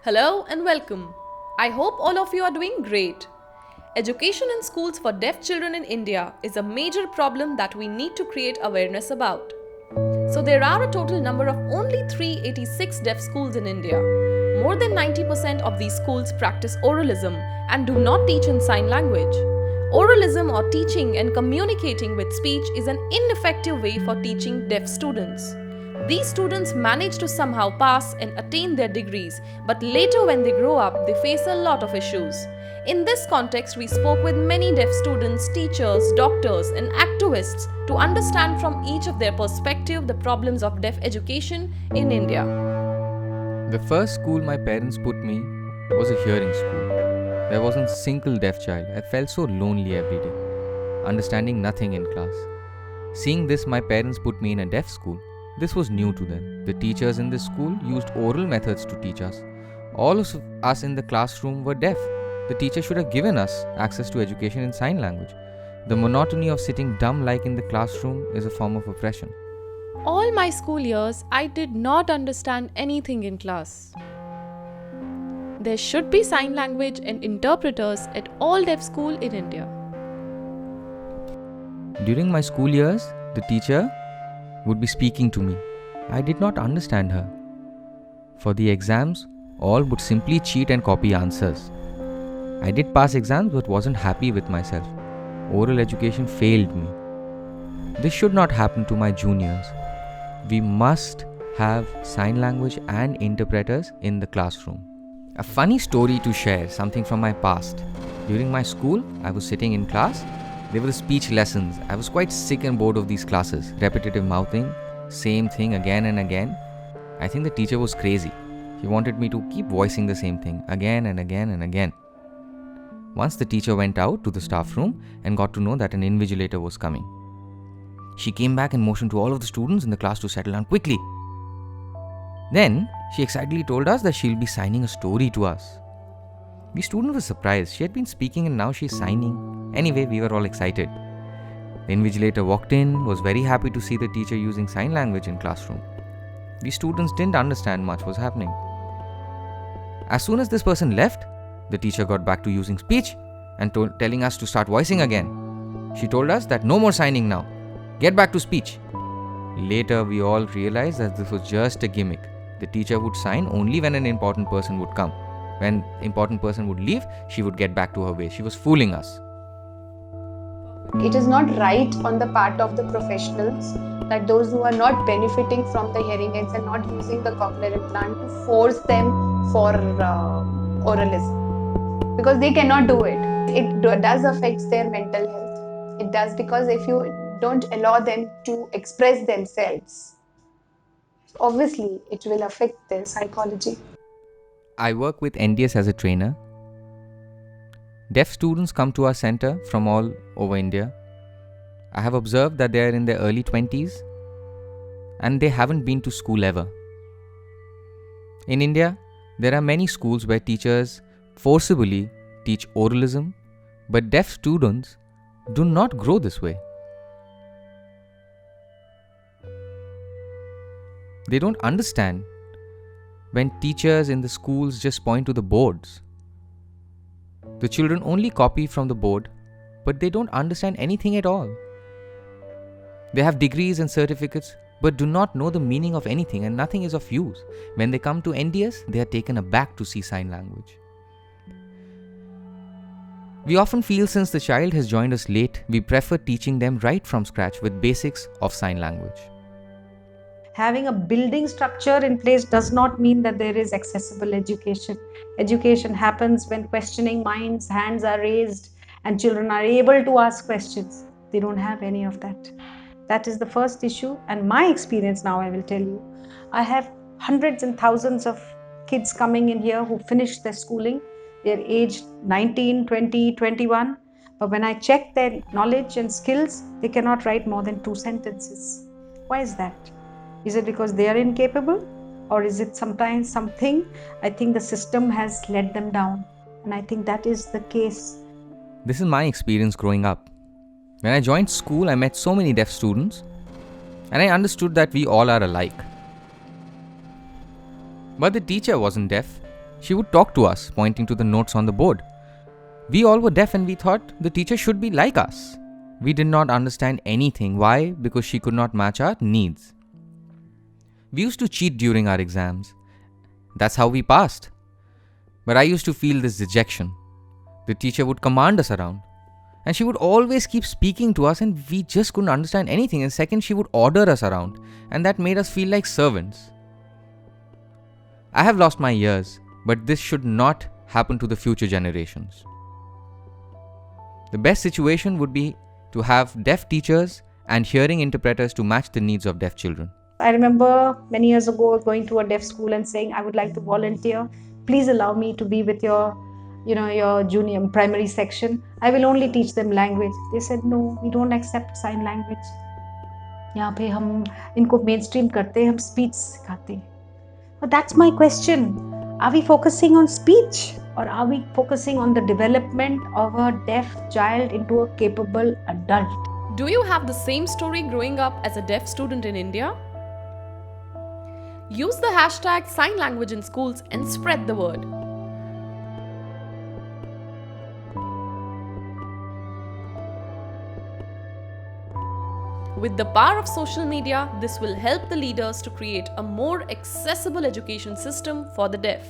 Hello and welcome. I hope all of you are doing great. Education in schools for deaf children in India is a major problem that we need to create awareness about. So, there are a total number of only 386 deaf schools in India. More than 90% of these schools practice oralism and do not teach in sign language. Oralism or teaching and communicating with speech is an ineffective way for teaching deaf students. These students manage to somehow pass and attain their degrees, but later when they grow up, they face a lot of issues. In this context, we spoke with many deaf students, teachers, doctors, and activists to understand from each of their perspective the problems of deaf education in India. The first school my parents put me was a hearing school. There wasn't a single deaf child. I felt so lonely every day, understanding nothing in class. Seeing this, my parents put me in a deaf school. This was new to them. The teachers in this school used oral methods to teach us. All of us in the classroom were deaf. The teacher should have given us access to education in sign language. The monotony of sitting dumb-like in the classroom is a form of oppression. All my school years, I did not understand anything in class. There should be sign language and interpreters at all deaf schools in India. During my school years, the teacher would be speaking to me. I did not understand her. For the exams, all would simply cheat and copy answers. I did pass exams but wasn't happy with myself. Oral education failed me. This should not happen to my juniors. We must have sign language and interpreters in the classroom. A funny story to share, something from my past. During my school, I was sitting in class. There were speech lessons. I was quite sick and bored of these classes. Repetitive mouthing, same thing again and again. I think the teacher was crazy. He wanted me to keep voicing the same thing again and again and again. Once the teacher went out to the staff room and got to know that an invigilator was coming. She came back and motioned to all of the students in the class to settle down quickly. Then, she excitedly told us that she'll be signing a story to us. We students were surprised. She had been speaking and now she's signing. Anyway, we were all excited. The invigilator walked in, was very happy to see the teacher using sign language in classroom. We students didn't understand much was happening. As soon as this person left, the teacher got back to using speech and telling us to start voicing again. She told us that no more signing now. Get back to speech. Later, we all realized that this was just a gimmick. The teacher would sign only when an important person would come. When important person would leave, she would get back to her way. She was fooling us. It is not right on the part of the professionals that those who are not benefiting from the hearing aids and not using the cochlear implant to force them for oralism. Because they cannot do it. It does affect their mental health. It does, because if you don't allow them to express themselves, obviously it will affect their psychology. I work with NDS as a trainer. Deaf students come to our center from all over India. I have observed that they are in their early 20s and they haven't been to school ever. In India, there are many schools where teachers forcibly teach oralism, but deaf students do not grow this way. They don't understand when teachers in the schools just point to the boards. The children only copy from the board, but they don't understand anything at all. They have degrees and certificates, but do not know the meaning of anything and nothing is of use. When they come to NDS, they are taken aback to see sign language. We often feel since the child has joined us late, we prefer teaching them right from scratch with basics of sign language. Having a building structure in place does not mean that there is accessible education. Education happens when questioning minds, hands are raised, and children are able to ask questions. They don't have any of that. That is the first issue. And my experience now, I will tell you, I have hundreds and thousands of kids coming in here who finished their schooling. They're aged 19, 20, 21. But when I check their knowledge and skills, they cannot write more than 2 sentences. Why is that? Is it because they are incapable, or is it sometimes something I think the system has let them down? And I think that is the case. This is my experience growing up. When I joined school, I met so many deaf students and I understood that we all are alike. But the teacher wasn't deaf. She would talk to us, pointing to the notes on the board. We all were deaf and we thought the teacher should be like us. We did not understand anything. Why? Because she could not match our needs. We used to cheat during our exams. That's how we passed. But I used to feel this dejection. The teacher would command us around. And she would always keep speaking to us and we just couldn't understand anything. And second, she would order us around. And that made us feel like servants. I have lost my ears, but this should not happen to the future generations. The best situation would be to have deaf teachers and hearing interpreters to match the needs of deaf children. I remember many years ago going to a deaf school and saying, I would like to volunteer. Please allow me to be with your junior primary section. I will only teach them language. They said, no, we don't accept sign language. यहाँ पे हम इनको mainstream करते हैं, हम speech सिखाते हैं. But that's my question. Are we focusing on speech or are we focusing on the development of a deaf child into a capable adult? Do you have the same story growing up as a deaf student in India? Use the hashtag sign language in schools and spread the word. With the power of social media, this will help the leaders to create a more accessible education system for the deaf.